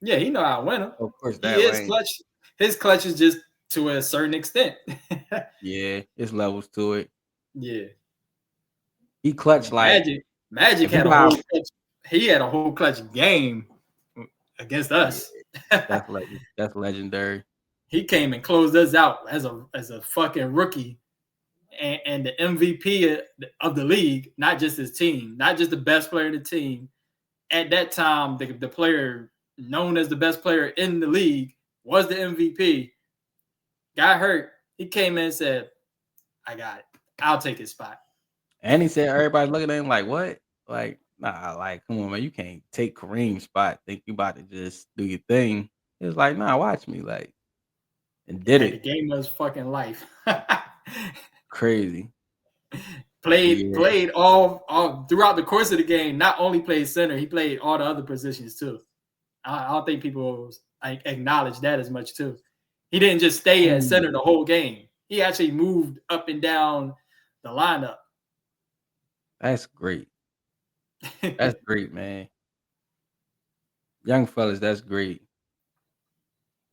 Yeah, he know how to win them. Of course, He that is way. clutch. His clutch is just to a certain extent. Yeah, it's levels to it. Yeah. He clutch But like Magic if you had a got whole clutch. He had a whole clutch game against yeah, us. that's legendary. He came and closed us out as a fucking rookie and the MVP of the league, not just his team, not just the best player in the team. At that time, the player known as the best player in the league was the MVP. Got hurt. He came in and said, I got it. I'll take his spot. And he said everybody's looking at him like, what? Like, nah, like, come on, man, you can't take Kareem's spot. Think you about to just do your thing. He was like, nah, watch me, like, and did Had the it. game of his fucking life. Crazy. played Yeah. played all throughout the course of the game. Not only played center, he played all the other positions too. I don't think people acknowledge that as much too. He didn't just stay at Ooh, center the whole game. He actually moved up and down the lineup. that's great. That's great, man. Young fellas, that's great.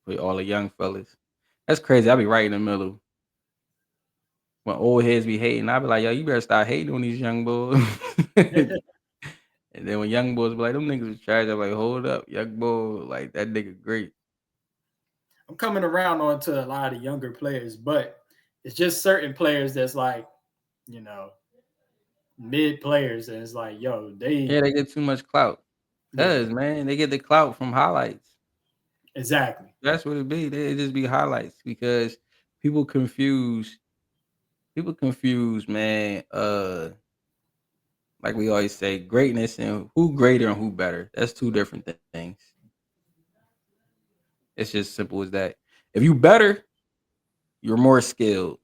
For all the young fellas. That's crazy. I'll be right in the middle. When old heads be hating, I'll be like, yo, you better start hating on these young boys. And then when young boys be like, them niggas is trash, I'm like, hold up, young boy, like that nigga great. I'm coming around onto a lot of the younger players, but it's just certain players that's like, you know, mid players, and it's like, yo, Yeah, they, they get too much clout. yeah, Cause man, they get the clout from highlights. exactly. That's what it be. They just be highlights because people confuse man, like we always say, greatness and who greater and who better. That's two different things. It's just simple as that. If you better, you're more skilled.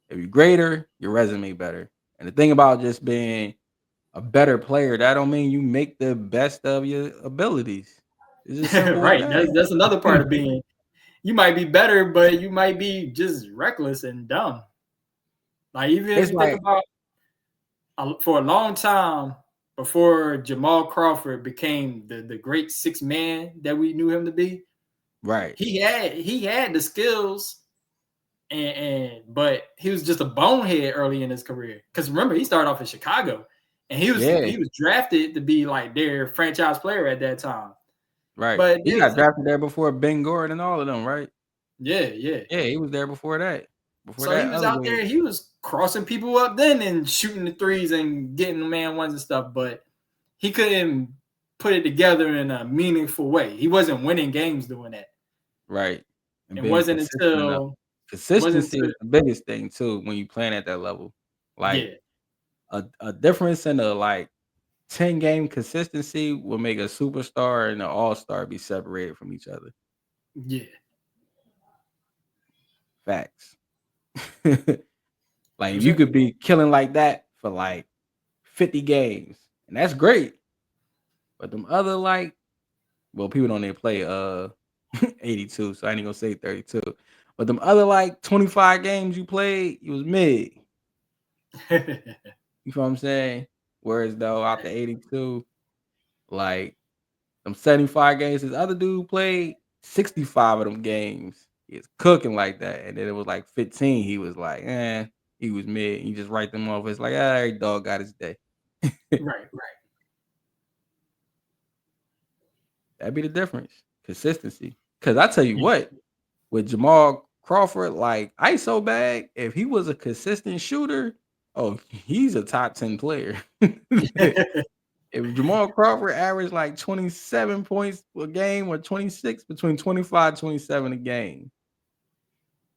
If you're greater, your resume better. And the thing about just being a better player, that don't mean you make the best of your abilities. It's just simple as Right. That's another part that. of being. You might be better, but you might be just reckless and dumb. Like even if It's you think like about for a long time before Jamal Crawford became the great six man that we knew him to be, right. he had the skills and but he was just a bonehead early in his career. Because remember, he started off in Chicago and he was Yeah, he was drafted to be like their franchise player at that time. right. But He got drafted there before Ben Gordon and all of them, right? yeah, yeah. Yeah, he was there before that. Before So he that was other out dude. there, he was crossing people up then and shooting the threes and getting the man ones and stuff, but he couldn't put it together in a meaningful way. He wasn't winning games doing that. Right. And It being wasn't consistent enough. until wasn't Consistency until is the biggest thing too when you playing at that level. Like yeah, a difference in a like 10 game consistency will make a superstar and an all-star be separated from each other. yeah. Facts. Like For you sure. could be killing like that for like 50 games. And that's great. But them other like, well, people don't even play 82, so I ain't gonna say 32. But them other like 25 games you played, you was mid. You feel what I'm saying? Whereas though out the 82, like them 75 games, this other dude played 65 of them games. He was cooking like that. And then it was like 15, he was like, he was mid. You just write them off. It's like, every dog got his day. Right, right. That'd be the difference. Consistency. Cause I tell you Yeah. what, with Jamal Crawford, like ISO bag, if he was a consistent shooter, oh, he's a top 10 player. If Jamal Crawford averaged like 27 points a game or 26, between 25 27 a game,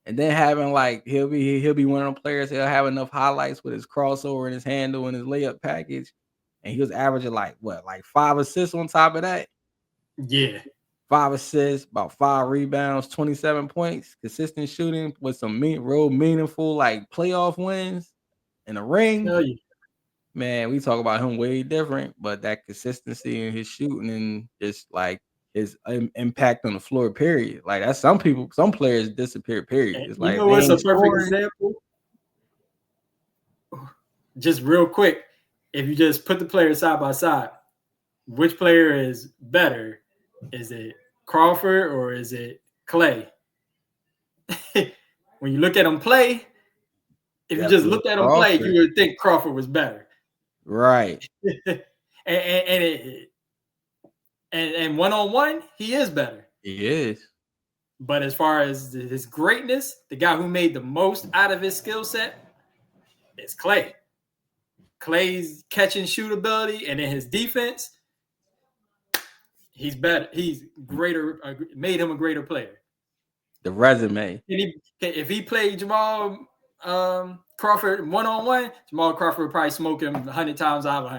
and then having like he'll be one of them players, he'll have enough highlights with his crossover and his handle and his layup package, and he was averaging like what, like 5 assists on top of that. Yeah. 5 assists, about 5 rebounds, 27 points, consistent shooting with some real meaningful like playoff wins in a ring. Hell yeah. Man, we talk about him way different, but that consistency in his shooting and just like his impact on the floor, period. Like that's some players disappear, period. And It's you like if know they what's a ain't perfect scoring, example? Just real quick, if you just put the players side by side, which player is better? Is it Crawford or is it Clay? When you look at him play, if you just looked at him play, you would think Crawford was better. Right. and one-on-one, he is better. He is. But as far as his greatness, the guy who made the most out of his skill set is Clay. Clay's catch and shoot ability, and then his defense, he's better. He's greater. Made him a greater player. The resume. If he played Jamal Crawford one-on-one, Jamal Crawford would probably smoke him 100 times out of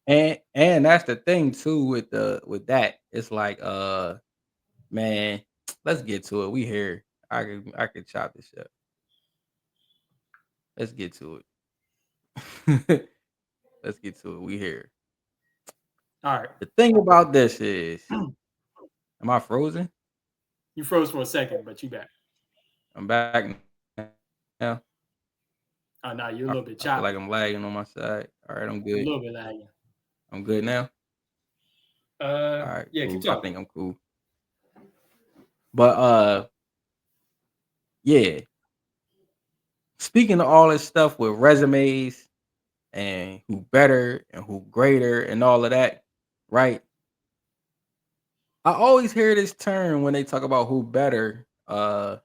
100. And that's the thing too with that. It's like man, let's get to it. We here. I could chop this up. Let's get to it. Let's get to it. We here. All right. The thing about this is, am I frozen? You froze for a second, but you back. I'm back now. Oh no, you're a little bit choppy. I feel like I'm lagging on my side. All right, I'm good. A little bit lagging. I'm good now. All right. Yeah, cool. keep talking. I think I'm cool. But yeah. Speaking of all this stuff with resumes and who better and who greater and all of that, right? I always hear this term when they talk about who better, who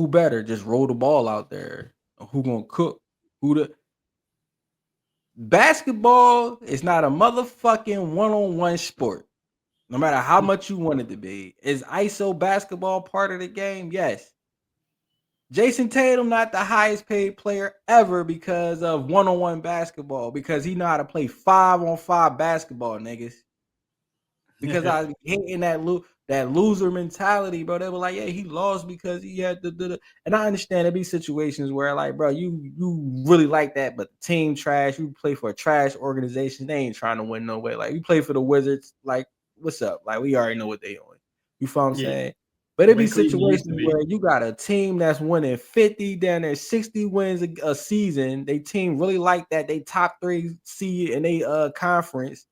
better just roll the ball out there, who gonna cook, basketball is not a motherfucking one-on-one sport. No matter how much you want it to be. Is ISO basketball part of the game? Yes. Jayson Tatum not the highest paid player ever because of one-on-one basketball, because he know how to play 5-on-5 basketball, niggas. Because I was hating that loser mentality, bro. They were like, yeah, he lost because he had the. And I understand there be situations where, like, bro, you really like that, but the team trash. You play for a trash organization. They ain't trying to win no way. Like, you play for the Wizards. Like, what's up? Like, we already know what they doing. You feel what I'm saying? But it be situations where you got a team that's winning 50, down there 60 wins a season. They team really like that. They top 3 seed in they conference.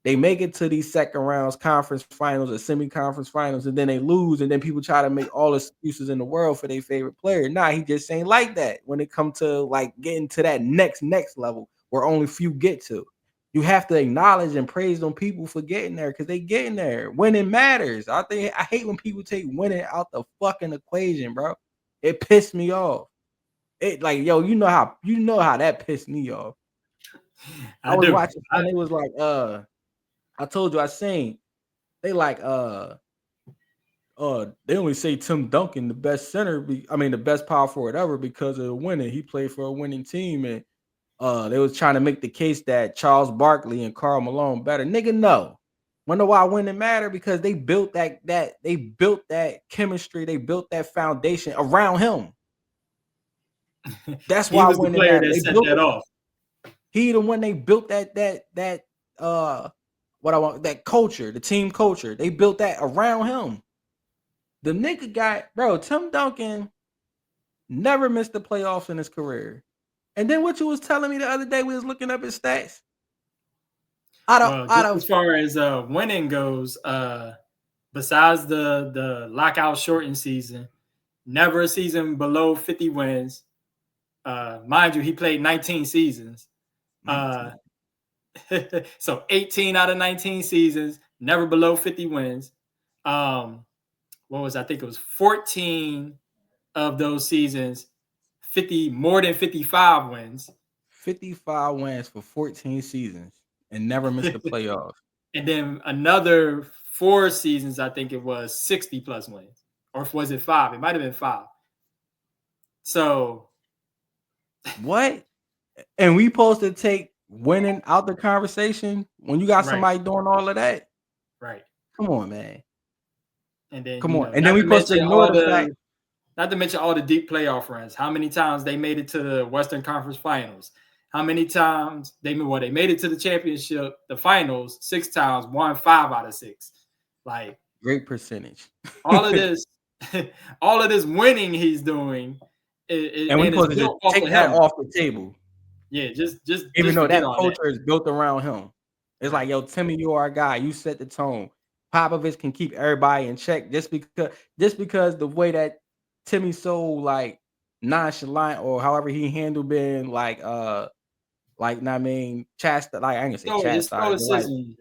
They make it to these second rounds, conference finals or semi-conference finals, and then they lose, and then people try to make all excuses in the world for their favorite player. Nah, he just ain't like that when it comes to like getting to that next level where only few get to. You have to acknowledge and praise them people for getting there because they getting there. Winning matters. I hate when people take winning out the fucking equation, bro. It pissed me off. It like, yo, you know how that pissed me off. I was watching and it was like, I told you I seen they like they only say Tim Duncan the best center, the best power forward ever because of the winning. He played for a winning team, and they was trying to make the case that Charles Barkley and Karl Malone better. Nigga, no. Wonder why winning matter? Because they built that chemistry, they built that foundation around him. That's why winning matter. They built that off. He the one they built that culture, the team culture. They built that around him. The nigga got, bro, Tim Duncan never missed the playoffs in his career. And then what you was telling me the other day, we was looking up his stats. As far as winning goes, besides the lockout shortened season, never a season below 50 wins. Mind you, he played 19 seasons. So 18 out of 19 seasons, never below 50 wins. I think it was 14 of those seasons, more than 55 wins. 55 wins for 14 seasons and never missed the playoffs. And then another 4 seasons, I think it was 60 plus wins. Or was it 5? It might have been 5. So what? And we supposed to take winning out the conversation when you got somebody doing all of that? Right. Come on, man. And then and then we supposed to ignore the fact. Not to mention all the deep playoff runs. How many times they made it to the Western Conference Finals? How many times they made it to the championship, the finals 6 times, won 5 out of 6. Like, great percentage. all of this winning he's doing, and we supposed to take that off the table. Yeah, just even though that culture is built around him. It's like, yo, Timmy, you are our guy. You set the tone. Popovich can keep everybody in check just because the way that Timmy's so like nonchalant or however he handled being like I mean chastised, like I ain't gonna say chastised, but like stoicism.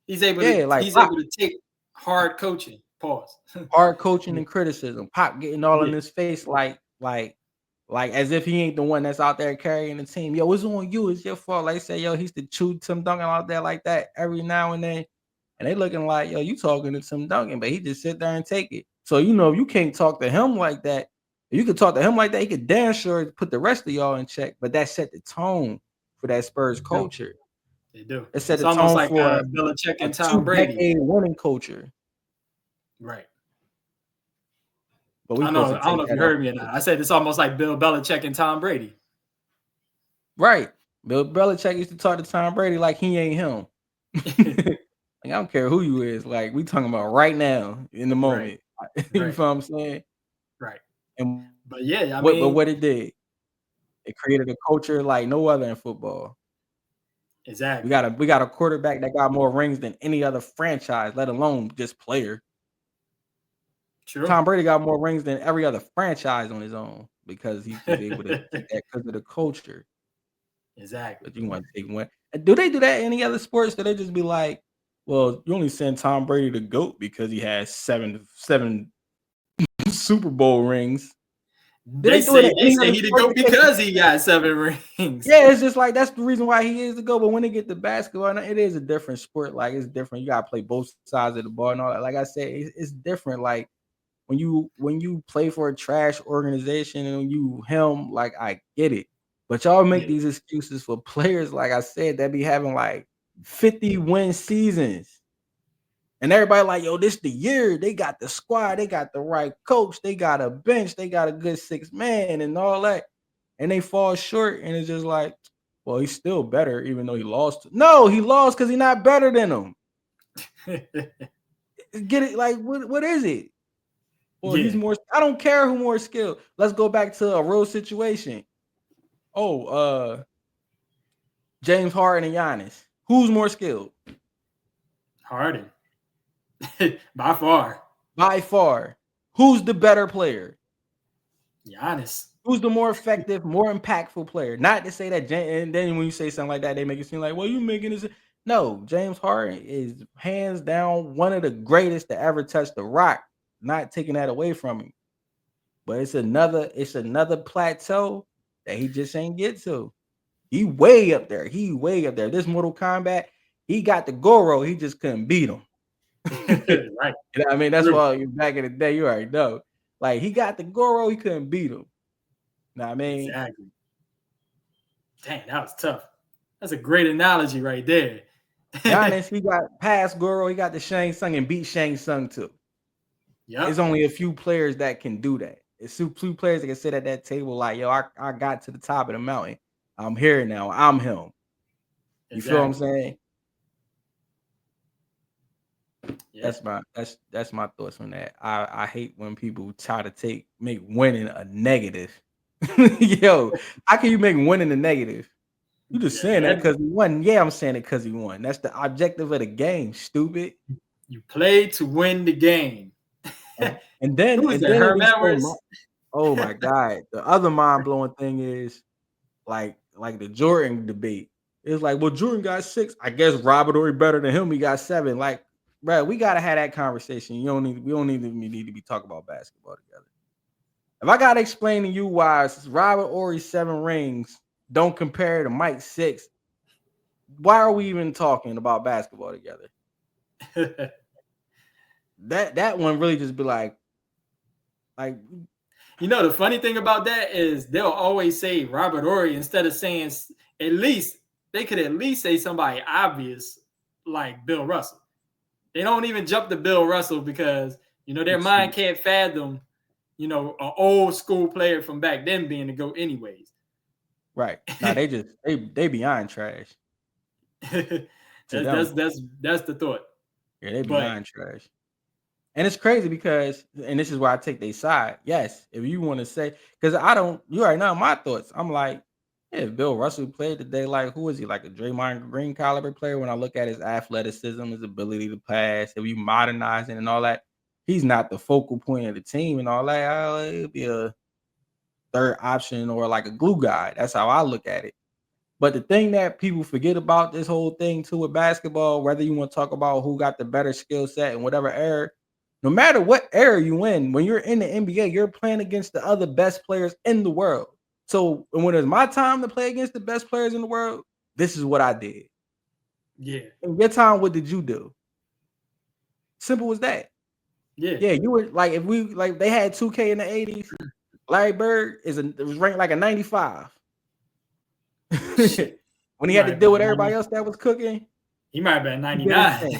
He's able yeah, to like he's Pop, able to take hard coaching. Pause. hard coaching and criticism. Pop getting all in Yeah. his face like as if he ain't the one that's out there carrying the team. Yo, it's on you. It's your fault. Like say, yo, he's the chew Tim Duncan out there like that every now and then. And they looking like, yo, you talking to Tim Duncan, but he just sit there and take it. So, you know, if you can't talk to him like that, if you could talk to him like that, he could damn sure put the rest of y'all in check. But that set the tone for that Spurs culture. They do. It set It's the almost tone like for Belichick a and Tom Brady. 2-decade winning culture. Right. But we I supposed know. to I don't take know if that you off. heard me or not. I said it's almost like Bill Belichick and Tom Brady. Right. Bill Belichick used to talk to Tom Brady like he ain't him. Like, I don't care who you is. Like, we talking about right now in the Right. moment. You Right. feel what I'm saying? Right. And But yeah, I but mean, what it did, it created a culture like no other in football. We exactly. got a quarterback that got more rings than any other franchise, let alone just player. True. Tom Brady got more rings than every other franchise on his own because he was able to get that because of the culture. Exactly. But you want to take one. And do they do that in any other sports? Do they just be like, well, you only send Tom Brady the GOAT because he has seven Super Bowl rings? Do They they do it say in any other he the sport? GOAT because he got 7 rings. Yeah, it's just like that's the reason why he is the GOAT. But when they get to basketball, and it is a different sport. Like it's different. You gotta play both sides of the ball and all that. Like I said, it's different. Like when you play for a trash organization and you him, like I get it. But y'all make Yeah. these excuses for players, like I said, that be having like 50 win seasons. And everybody like, yo, this the year. They got the squad, they got the right coach, they got a bench, they got a good 6 man and all that. And they fall short, and it's just like, well, he's still better, even though he lost. No, he lost because he's not better than him. Get it? Like, what is it? Well, he's Yeah. more. I don't care who more skilled. Let's go back to a real situation. Oh, James Harden and Giannis. Who's more skilled? Harden. By far. By far. Who's the better player? Giannis. Who's the more effective, more impactful player? Not to say that, and then when you say something like that, they make it seem like, well, you making this. No, James Harden is hands down one of the greatest to ever touch the rock. Not taking that away from him, but it's another plateau that he just ain't get to. He way up there. This Mortal Kombat, he got the Goro. He just couldn't beat him. Right. You know what I mean? That's True. why back in the day, you already know. Like he got the Goro, he couldn't beat him. You know what I mean? Exactly. Dang, that was tough. That's a great analogy right there. Giannis, he got past Goro, he got the Shang Tsung and beat Shang Tsung too. Yep. There's only a few players that can do that. It's two players that can sit at that table like, yo, I got to the top of the mountain. I'm here now. I'm him. You feel what I'm saying? Yeah. That's my thoughts on that. I hate when people try to make winning a negative. Yo, how can you make winning a negative? You just saying that because he won. Yeah, I'm saying it because he won. That's the objective of the game, stupid. You play to win the game. And then Who is that? it Herm be Edwards? oh my God. The other mind-blowing thing is like the Jordan debate. It's like, well, Jordan got 6. I guess Robert Horry better than him. He got 7. Like, bro, we gotta have that conversation. We don't need to be talking about basketball together. If I gotta explain to you why Robert Horry's 7 rings don't compare to Mike's 6, why are we even talking about basketball together? That one really just be like, you know, the funny thing about that is they'll always say Robert Horry instead of saying at least say somebody obvious like Bill Russell. They don't even jump to Bill Russell because their mind can't fathom an old school player from back then being the GOAT anyways. Right. Now they beyond trash. That's the thought. Yeah, they beyond trash. And it's crazy because, and this is why I take their side. Yes, if you want to say, because you already know my thoughts. I'm like, Yeah, Bill Russell played today. Like, who is he? Like a Draymond Green caliber player? When I look at his athleticism, his ability to pass, if you modernize it and all that, he's not the focal point of the team and all that. It'll be a third option or like a glue guy. That's how I look at it. But the thing that people forget about this whole thing too with basketball, whether you want to talk about who got the better skill set in whatever era, no matter what era you in, when you're in the NBA, you're playing against the other best players in the world. So when it's my time to play against the best players in the world, this is what I did. Yeah. In your time, what did you do? Simple as that. Yeah. Yeah, you were like, if we like they had 2K in the 80s, Larry Bird was ranked like a 95. Shit. When he had to deal with everybody else that was cooking, he might have been 99.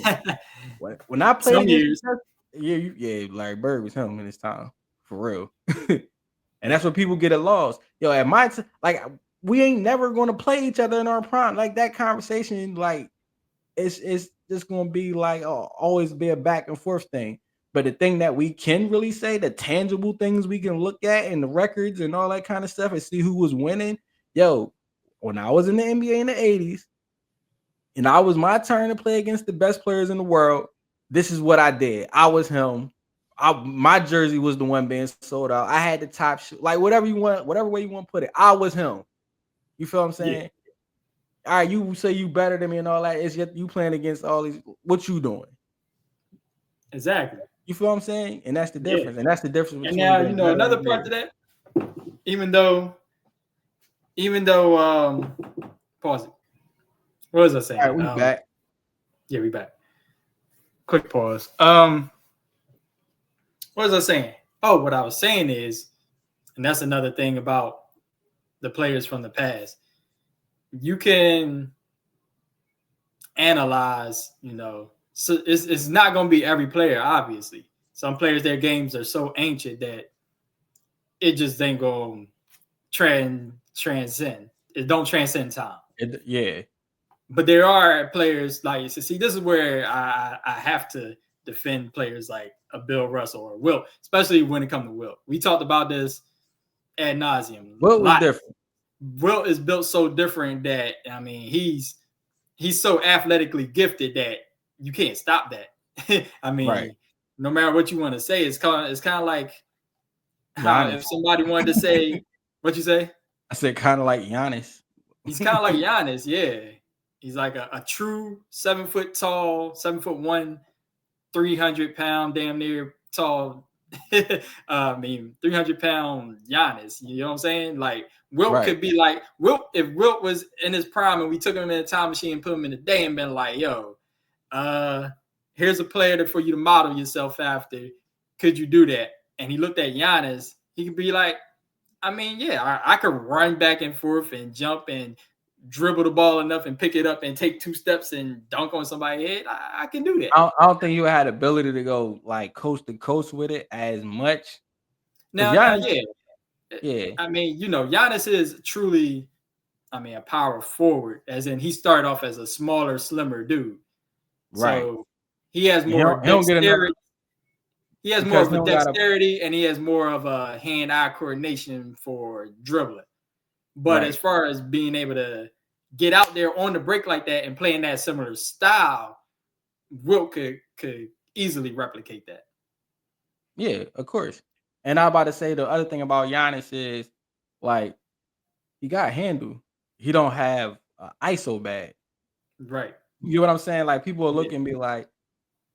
When I played Some against years. yeah, Larry Bird was him in his time, for real. And that's what people get at lost. Yo, at my like we ain't never gonna play each other in our prime. Like that conversation, like it's just gonna be like always be a back and forth thing. But the thing that we can really say, the tangible things we can look at and the records and all that kind of stuff and see who was winning. Yo, when I was in the NBA in the 80s, and I was my turn to play against the best players in the world, this is what I did. I was him. My jersey was the one being sold out. I had the top shoe, like whatever you want, whatever way you want to put it. I was him. You feel what I'm saying? Yeah. All right, you say you better than me and all that. It's just you playing against all these. What you doing? Exactly. You feel what I'm saying? And that's the difference. Yeah. And that's the difference between. And now another part to that. Even though, pause it. What was I saying? All right, we back. Yeah, we back. Quick pause. What was I saying? Oh, what I was saying is, and that's another thing about the players from the past. You can analyze, so it's not going to be every player, obviously. Some players, their games are so ancient that it just ain't going to transcend. It don't transcend time. Yeah. But there are players like, see, this is where I have to defend players like a Bill Russell or Wilt, especially when it comes to Wilt. We talked about this ad nauseum. Wilt was different. Wilt is built so different that, I mean, he's so athletically gifted that you can't stop that. I mean, no matter what you want to say, it's kind of like how if somebody wanted to say, what you say? I said kind of like Giannis. He's kind of like Giannis, yeah. He's like a true 7 foot tall, 7'1", 300-pound, damn near tall. 300-pound Giannis. You know what I'm saying? Like Wilt could be like Wilt if Wilt was in his prime and we took him in a time machine and put him in a day and been like, yo, here's a player for you to model yourself after. Could you do that? And he looked at Giannis. He could be like, I mean, yeah, I could run back and forth and jump and dribble the ball enough and pick it up and take 2 steps and dunk on somebody's head. I can do that. I don't think you had ability to go like coast to coast with it as much. Now, yeah. I mean, Giannis is truly, a power forward, as in he started off as a smaller, slimmer dude. Right. So he has more dexterity. He has more of a dexterity and he has more of a hand-eye coordination for dribbling. But as far as being able to get out there on the break like that and playing that similar style, Wilt could easily replicate that. Yeah, of course. And I'm about to say the other thing about Giannis is like he got handle. He don't have ISO bag. Right. You know what I'm saying? Like people are looking and be like,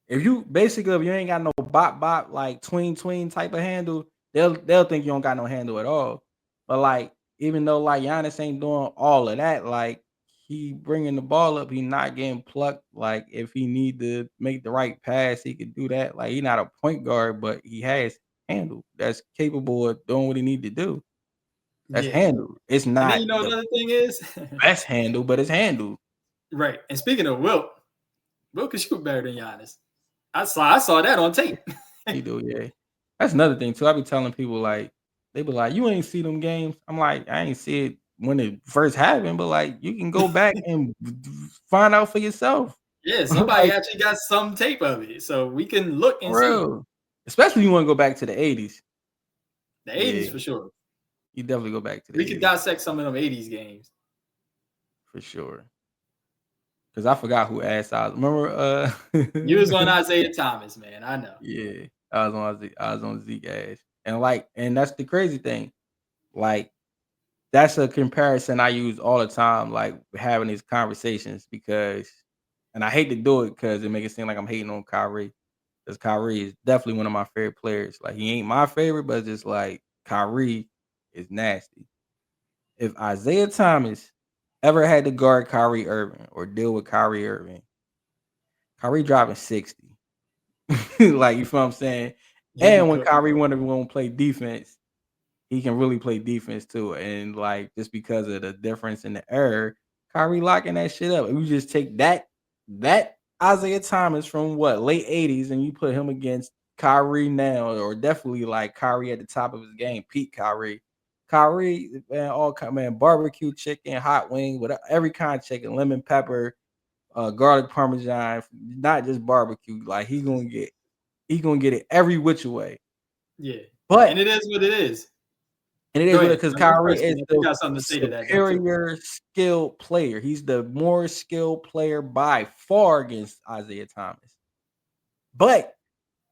if you ain't got no bop like tween type of handle, they'll think you don't got no handle at all. But like even though like Giannis ain't doing all of that, like he bringing the ball up, he not getting plucked. Like if he need to make the right pass, he could do that. Like he not a point guard, but he has handle that's capable of doing what he need to do. That's handle. It's not. And then, another thing is best handle, but it's handle. Right. And speaking of Wilt can shoot better than Giannis. I saw that on tape. He do, yeah. That's another thing too. I be telling people like they be like, you ain't see them games. I'm like, I ain't see it when it first happened, but like you can go back and find out for yourself. Yeah, somebody actually got some tape of it, so we can look and see. Especially you want to go back to the 80s. The 80s for sure. You definitely go back to the We could 80s dissect some of them 80s games. for sure. Because I forgot who asked I was. Remember? You was on Isaiah Thomas, man. I know. Yeah, I was on Zeke ass, and that's the crazy thing. Like, that's a comparison I use all the time, like having these conversations and I hate to do it because it makes it seem like I'm hating on Kyrie. Because Kyrie is definitely one of my favorite players. Like, he ain't my favorite, but just like Kyrie is nasty. If Isaiah Thomas ever had to guard Kyrie Irving or deal with Kyrie Irving, Kyrie driving 60. Like, you feel what I'm saying? Yeah, he And when could. Kyrie want to play defense, he can really play defense too. And like, just because of the difference in the error, Kyrie locking that shit up. And you just take that Isaiah Thomas from what, late 80s, and you put him against Kyrie now, or definitely like Kyrie at the top of his game, peak Kyrie. Kyrie, man, barbecue chicken, hot wing, whatever, every kind of chicken, lemon pepper, garlic parmesan, not just barbecue. Like, he gonna get it every which way. Yeah. And But it is what it is. and it Go is ahead. because No, you Kyrie first, is man. You the got something to say to that, though, too. superior skilled player. He's the more skilled player by far against Isaiah Thomas. But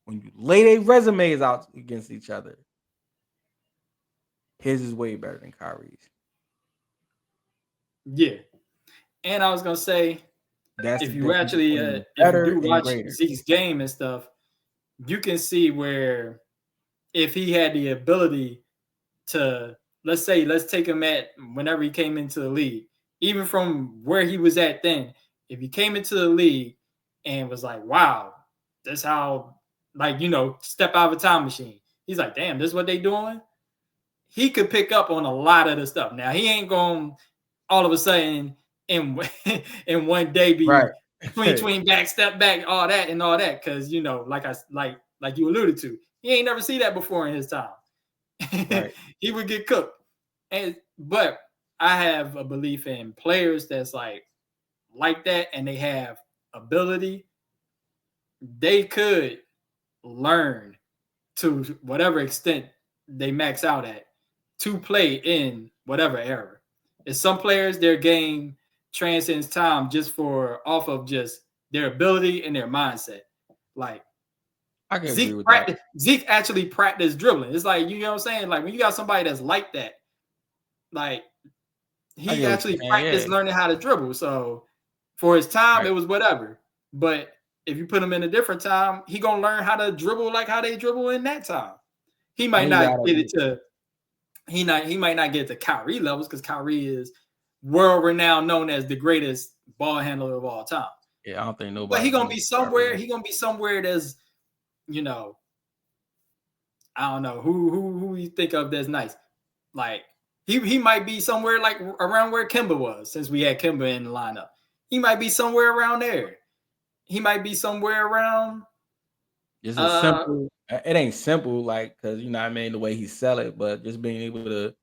when you lay their resumes out against each other, his is way better than Kyrie's. Yeah. And I was going to say, That's the if you difference actually, between if you better do and watch greater. Zeke's game and stuff, you can see where if he had the ability to, let's take him at whenever he came into the league, even from where he was at then, if he came into the league and was like, wow, that's how, like, step out of a time machine. He's like, damn, this is what they doing? He could pick up on a lot of the stuff. Now, he ain't going all of a sudden in, in one day be Right. tween back, step back, all that. Because, like you alluded to, he ain't never see that before in his time. Right. He would get cooked. But I have a belief in players that's like that, and they have ability. They could learn to whatever extent they max out at to play in whatever era. It's some players, their game transcends time just off of just their ability and their mindset. Like, I can agree with that. Zeke actually practiced dribbling. It's like, you know what I'm saying? Like, when you got somebody that's like that, like, I he get what you're actually saying. practiced Yeah. learning how to dribble. So for his time, Right. it was whatever. But if you put him in a different time, he gonna learn how to dribble like how they dribble in that time. He might not get it to he might not get to Kyrie levels, because Kyrie is world renowned, known as the greatest ball handler of all time. Yeah, I don't think nobody. But he gonna be somewhere. He gonna be somewhere that's, I don't know who you think of that's nice. Like, he might be somewhere like around where Kemba was, since we had Kemba in the lineup. He might be somewhere around there. He might be somewhere around. Just a simple. It ain't simple, like, because you know what I mean, the way he sell it, but just being able to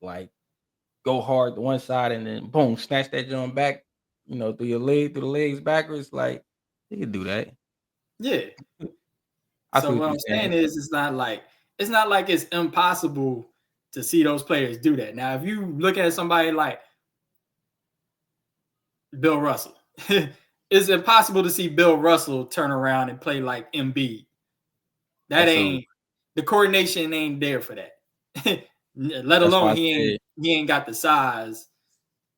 like go hard to one side and then boom, snatch that jump back, through the legs backwards. Like, he could do that. Yeah. I So see what what you're I'm saying. saying is, it's not like it's impossible to see those players do that. Now, if you look at somebody like Bill Russell, it's impossible to see Bill Russell turn around and play like Embiid. That ain't, the coordination ain't there for that. Let That's why alone I he ain't got the size,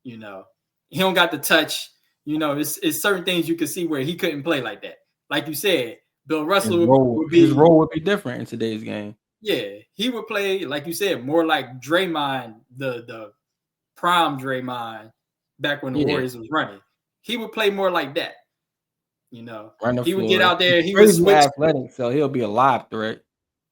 he don't got the touch. It's certain things you could see where he couldn't play like that. Like you said, Bill Russell would his be, role would be different in today's game. yeah, he would play, like you said, more like Draymond, the prime Draymond back when the Yeah, Warriors was running. He would play more like that. run the He would get floor. out there, He's he would crazy switch. athletic, so he'll be a live threat.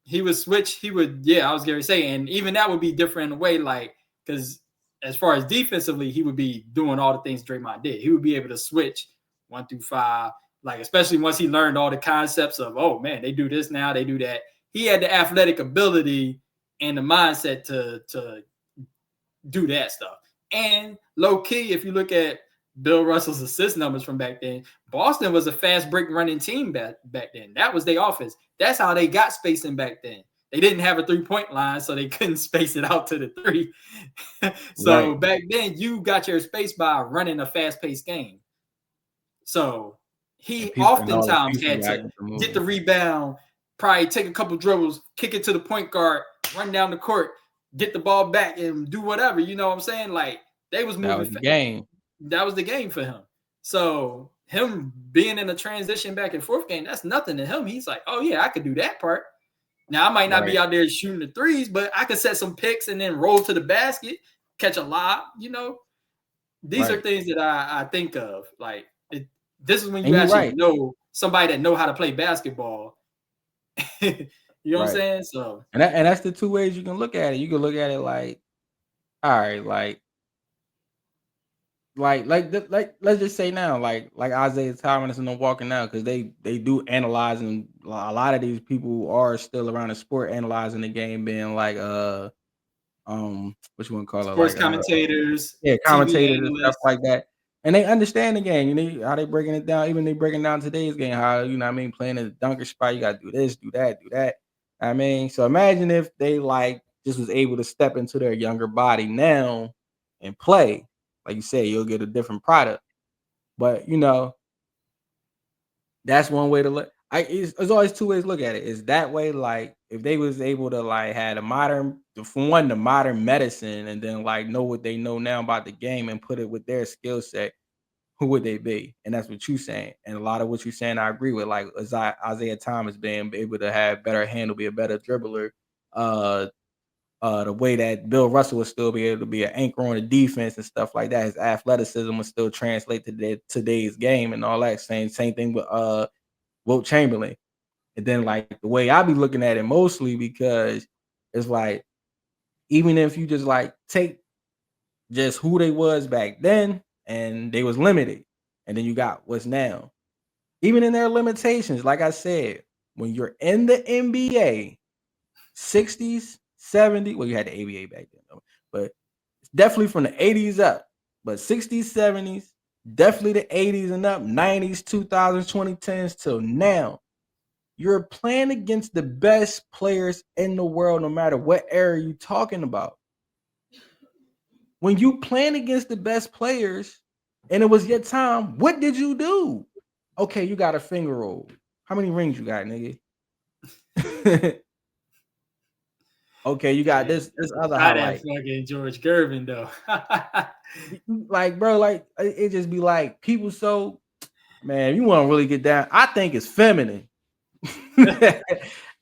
He would switch. He would, yeah, I was going to say, and even that would be different in a way, like, because as far as defensively, he would be doing all the things Draymond did. He would be able to switch 1 through 5, like, especially once he learned all the concepts of, oh man, they do this now, they do that. He had the athletic ability and the mindset to do that stuff. And low key, if you look at Bill Russell's assist numbers from back then, Boston was a fast break running team back then. That was their offense. That's how they got spacing back then. they didn't have a 3-point line, so they couldn't space it out to the 3. So Right. back then, you got your space by running a fast-paced game. So And he people and all the oftentimes people had got to the get the movement. rebound, probably take a couple dribbles, kick it to the point guard, run down the court, get the ball back, and do whatever. You know what I'm saying? Like they was That moving was the fast. game. That was the game for him. So him being in a transition back and forth game, that's nothing to him. He's like, oh yeah, I could do that part. Now I might not be Right. out there shooting the threes, but I could set some picks and then roll to the basket, catch a lob. You know, these are Right. things that I think of. Like this is when you And you're actually right. know somebody that know how to play basketball. You know what I'm Right. saying? So And that's the two ways you can look at it. You can look at it like, all right, like let's just say now, like Isaiah Thomas and them walking out because they do analyze, and a lot of these people are still around the sport analyzing the game, being like what you want to call it, sports like commentators, yeah, TV commentators and stuff analysts, like that. And they understand the game, you know how they breaking it down. Even they breaking down today's game, how you know what I mean, playing in the dunker spot, you gotta do this, do that, do that. I mean, so imagine if they like just was able to step into their younger body now and play. Like you said, you'll get a different product. But you know, that's one way to look. There's always two ways to look at it. Is that way, like if they was able to like had a modern, for one, the modern medicine, and then like know what they know now about the game and put it with their skill set, who would they be? And that's what you're saying. And a lot of what you're saying, I agree with. Like Isaiah Thomas being able to have better handle, be a better dribbler. Uh, the way that Bill Russell would still be able to be an anchor on the defense and stuff like that. His athleticism would still translate to today's game and all that. Same thing with Wilt Chamberlain. And then like the way I be looking at it mostly because it's like even if you just like take just who they was back then and they was limited, and then you got what's now. Even in their limitations, like I said, when you're in the NBA, 60s, 70s, well, you had the ABA back then, though, but it's definitely from the 80s up. But 60s, 70s, definitely the 80s and up, 90s, 2000s, 2010s till now. You're playing against the best players in the world, no matter what era you're talking about. When you playing against the best players and it was your time, what did you do? Okay, you got a finger roll. How many rings you got, nigga? Okay, you got yeah, this other not that highlight. fucking George Gervin though. Like, bro, like it just be like people so man, you want to really get down. I think it's feminine.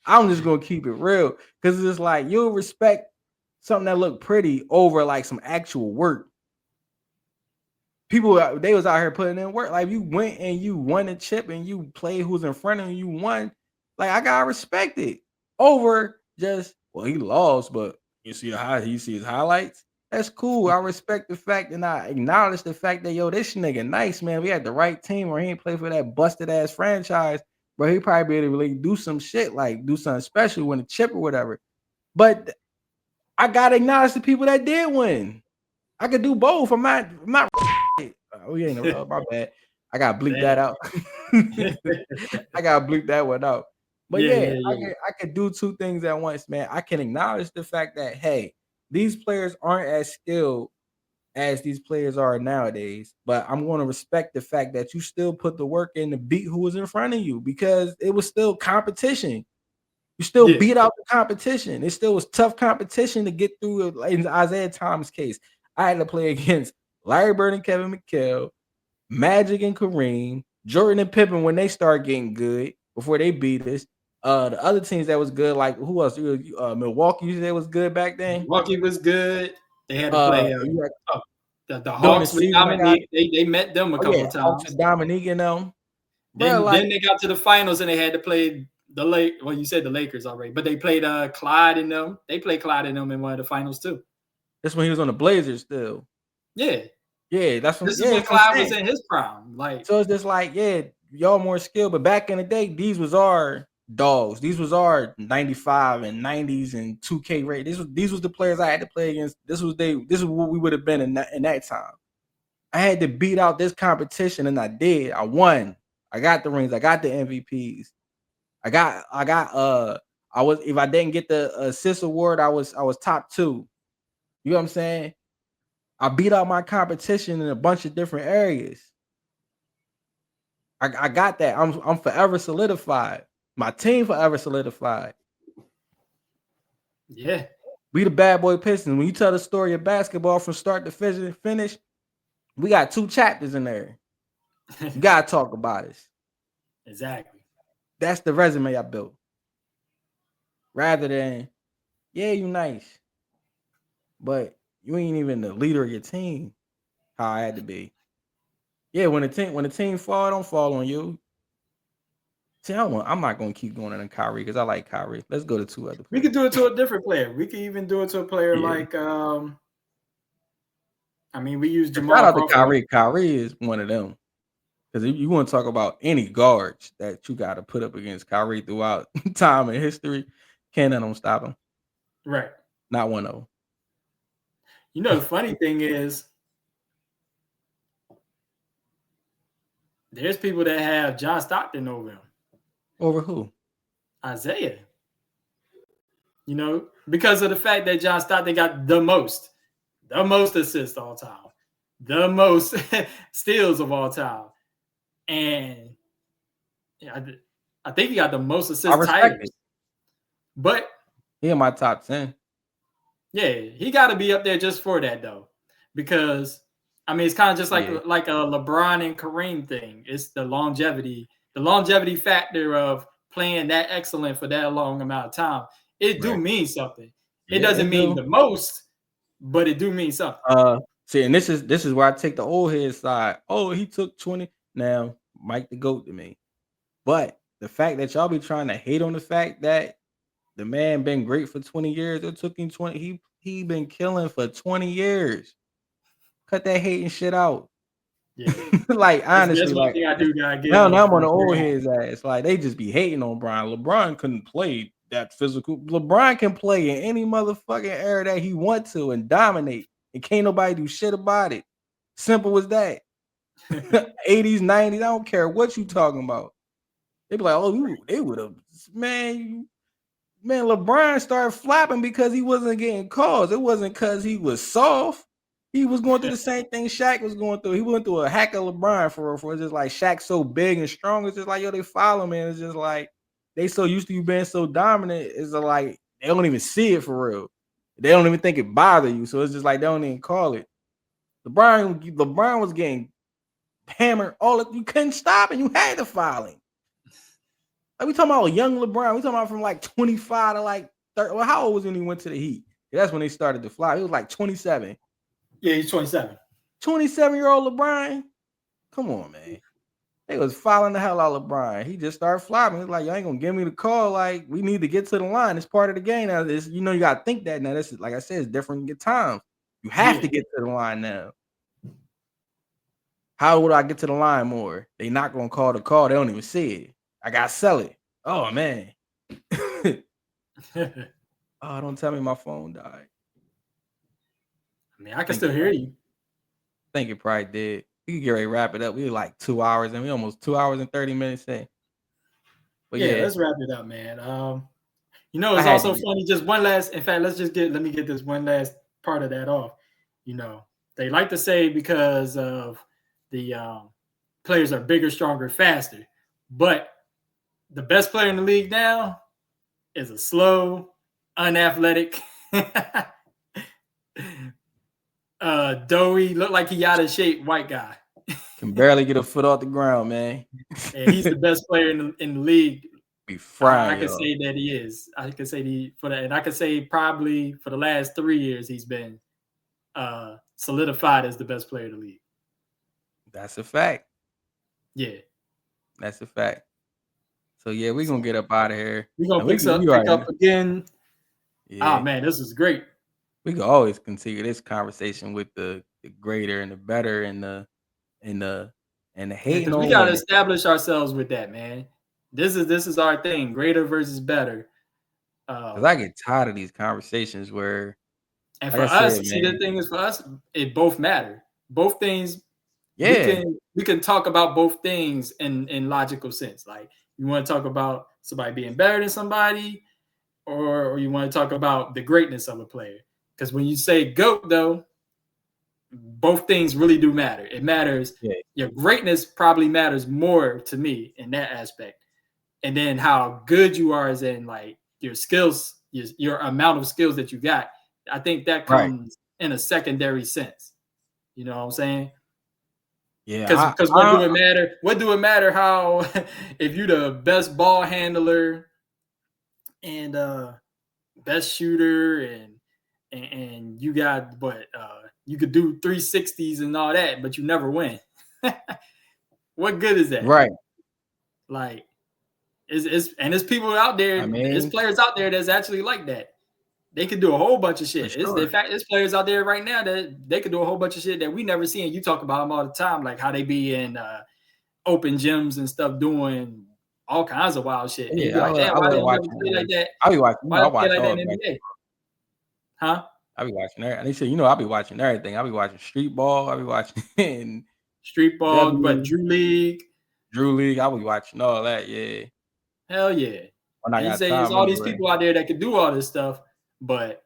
I'm just gonna keep it real because it's like you'll respect something that look pretty over like some actual work. People they was out here putting in work. Like if you went and you won a chip and you played who's in front of you, you won. Like I gotta respect it over just well he lost, but you see his highlights. That's cool. I respect the fact and I acknowledge the fact that yo this nigga nice man. We had the right team or he ain't play for that busted ass franchise, but he probably be able to really do some shit like do something special, win a chip or whatever. But I gotta acknowledge the people that did win. I could do both. I'm not. Oh, yeah, no, my bad. I gotta bleep that Damn. out. I gotta bleep that one out. But Yeah, yeah, yeah, yeah. I could do two things at once, man. I can acknowledge the fact that hey, these players aren't as skilled as these players are nowadays, but I'm going to respect the fact that you still put the work in to beat who was in front of you because it was still competition. You still Yeah. beat out the competition. It still was tough competition to get through. In Isaiah Thomas' case, I had to play against Larry Bird and Kevin McHale, Magic and Kareem, Jordan and Pippen when they started getting good before they beat us. The other teams that was good, like who else? Milwaukee, you said was good back then. Milwaukee was good. They had to play You had, oh, the during the Hawks with season, I got Dominique. They met them a couple yeah, of Hawks times. and Dominique and them, bro. Then Like they got to the finals and they had to play the Lake. Well, you said the Lakers already, but they played Clyde and them. They played Clyde and them in one of the finals too. that's when he was on the Blazers still. Yeah, Yeah, this is yeah, when that's what Clyde I'm was saying. in his prime. Like, So it's just like, yeah, y'all more skilled, but back in the day, these was our dogs. These was our 95 and 90s and 2K rate. These was the players I had to play against. This is what we would have been in that time. I had to beat out this competition and I did. I won. I got the rings, I got the MVPs. I got if I didn't get the assist award, I was top 2. You know what I'm saying? I beat out my competition in a bunch of different areas. I got that. I'm forever solidified. My team forever solidified. Yeah. We the bad boy Pistons. When you tell the story of basketball from start to finish, we got 2 chapters in there. You gotta talk about it. Exactly. That's the resume I built. Rather than, yeah, you nice, but you ain't even the leader of your team. How I had to be. Yeah, when the team fall, don't fall on you. See, I'm not gonna keep going on Kyrie because I like Kyrie. Let's go to 2 other players. We could do it to a different player. We could even do it to a player like we use Jamal Shout out to Crawford. Kyrie. Kyrie is one of them. Because if you want to talk about any guards that you got to put up against Kyrie throughout time and history, can't let them stop him. Right. Not one of them. You know, the funny thing is, there's people that have John Stockton over him. Over who? Isaiah. You know, because of the fact that John Stockton got the most assists all time, the most steals of all time. And I think he got the most assist titles. But he in my top 10. Yeah, he got to be up there just for that though, because it's kind of just like a LeBron and Kareem thing. It's the longevity factor of playing that excellent for that long amount of time. It do mean something. It doesn't mean the most, but it do mean something. See, and this is where I take the old head side. Oh, he took 20. Now, Mike the GOAT to me. But the fact that y'all be trying to hate on the fact that the man been great for 20 years, it took him 20. He been killing for 20 years. Cut that hating shit out. Yeah. Like, honestly, that's one thing I do gotta get. Now I'm on the old heads ass. Like, they just be hating on Brian. LeBron couldn't play that physical. LeBron can play in any motherfucking era that he want to and dominate. And can't nobody do shit about it. Simple as that. 80s, 90s, I don't care what you talking about. They be like, oh, they would have, man, LeBron started flopping because he wasn't getting calls. It wasn't because he was soft. He was going through the same thing Shaq was going through. He went through a hack of LeBron for it's just like Shaq so big and strong. It's just like, yo, they follow me. It's just like they so used to you being so dominant. It's like they don't even see it for real. They don't even think it bother you. So it's just like they don't even call it. LeBron was getting hammered you couldn't stop and you had to foul him. Like, we talking about young LeBron. We talking about from like 25 to like 30. Well, how old was he when he went to the Heat? That's when they started to fly. He was like 27. Yeah, he's 27. 27-year-old LeBron. Come on, man. They was fouling the hell out of LeBron. He just started flopping. He's like, you ain't gonna give me the call. Like, we need to get to the line. It's part of the game now. This, you gotta think that now. This is, like I said, it's different in times. You have to get to the line now. How would I get to the line more? They not gonna call the call. They don't even see it. I gotta sell it. Oh man. Oh, don't tell me my phone died. I can still hear you. I think it probably did. We could get ready to wrap it up. We were like 2 hours and we almost 2 hours and 30 minutes in. But yeah, let's wrap it up, man. It's also funny. Just one last, in fact, let me get this one last part of that off. They like to say because of the players are bigger, stronger, faster, but the best player in the league now is a slow, unathletic, doughy, look like he out of shape white guy. Can barely get a foot off the ground, man. And he's the best player in the league. Be frying. I can say that he is. I can say and I can say probably for the last 3 years he's been solidified as the best player in the league. That's a fact. Yeah, that's a fact. So yeah, we're gonna get up out of here. We're gonna pick up again. Yeah. Oh man, this is great. We can always continue this conversation with the greater and the better and the hating. We gotta establish ourselves with that, man. This is our thing. Greater versus better. Because I get tired of these conversations where. And for us, the thing is, for us, it both matter. Both things. Yeah. We can talk about both things in logical sense. Like, you want to talk about somebody being better than somebody, or you want to talk about the greatness of a player? Because when you say GOAT, though, both things really do matter. It matters. Yeah. Your greatness probably matters more to me in that aspect. And then how good you are is in like your skills, your amount of skills that you got. I think that comes in a secondary sense. You know what I'm saying? Yeah. Because what do it matter? What do it matter how if you're the best ball handler and best shooter and you got you could do 360s and all that, but you never win. What good is that? Right. Like it's people out there, it's players out there that's actually like that. They could do a whole bunch of shit. Sure. In fact, there's players out there right now that they could do a whole bunch of shit that we never see. And you talk about them all the time, like how they be in open gyms and stuff doing all kinds of wild shit. Yeah, like, I love watching play like that. I be watching. I watch like all that in the NBA. Huh? I be watching that. And they said, I be watching everything. I be watching street ball. I be watching street ball, but Drew League. I be watching all that. Yeah. Hell yeah. When I got time, there's all these people out there that can do all this stuff, but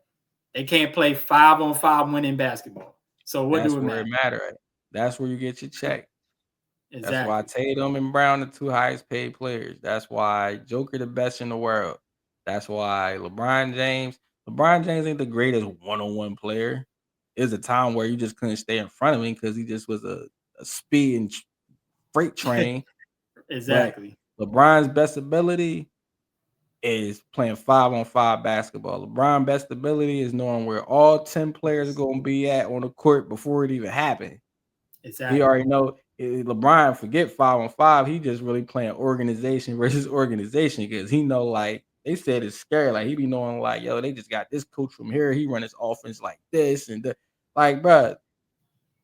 they can't play 5-on-5 winning basketball. So what do it matter? It matter at. That's where you get your check. Exactly. That's why Tatum and Brown the two highest paid players. That's why Joker the best in the world. That's why LeBron James ain't the greatest one-on-one player. There's a time where you just couldn't stay in front of him because he just was a speeding freight train. Exactly. But LeBron's best ability is playing 5-on-5 basketball. LeBron's best ability is knowing where all 10 players are going to be at on the court before it even happened. Exactly. He already know. LeBron forget 5-on-5. He just really playing organization versus organization because he know, like they said, it's scary. Like he be knowing, like, yo, they just got this coach from here. He run his offense like this and that. Like, bro,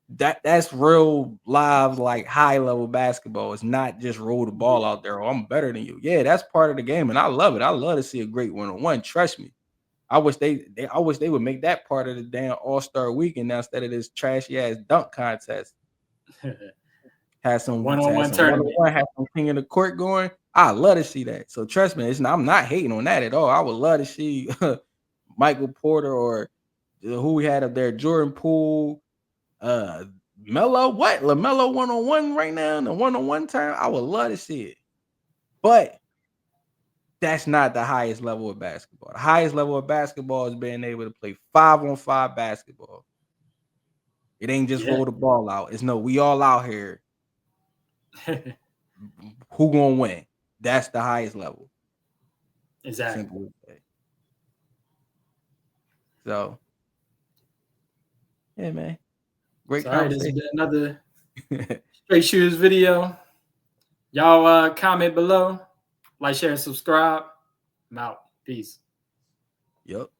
that's real live, like high level basketball. It's not just roll the ball out there. Oh, I'm better than you. Yeah, that's part of the game, and I love it. I love to see a great 1-on-1. Trust me. I wish they would make that part of the damn All-Star Weekend now instead of this trashy ass dunk contest. Has some one-on-one tournament. Have some king of the court going. I love to see that. So trust me, I'm not hating on that at all. I would love to see Michael Porter or who we had up there, Jordan Poole, LaMelo 1-on-1 right now in the 1-on-1 time. I would love to see it, but that's not the highest level of basketball. The highest level of basketball is being able to play 5-on-5 basketball. It ain't just roll the ball out. It's no, we all out here. Who gonna win? That's the highest level. Exactly. So, yeah, man. Great conversation. This has been another Straight Shooters video. Y'all comment below, like, share, and subscribe. I'm out. Peace. Yep.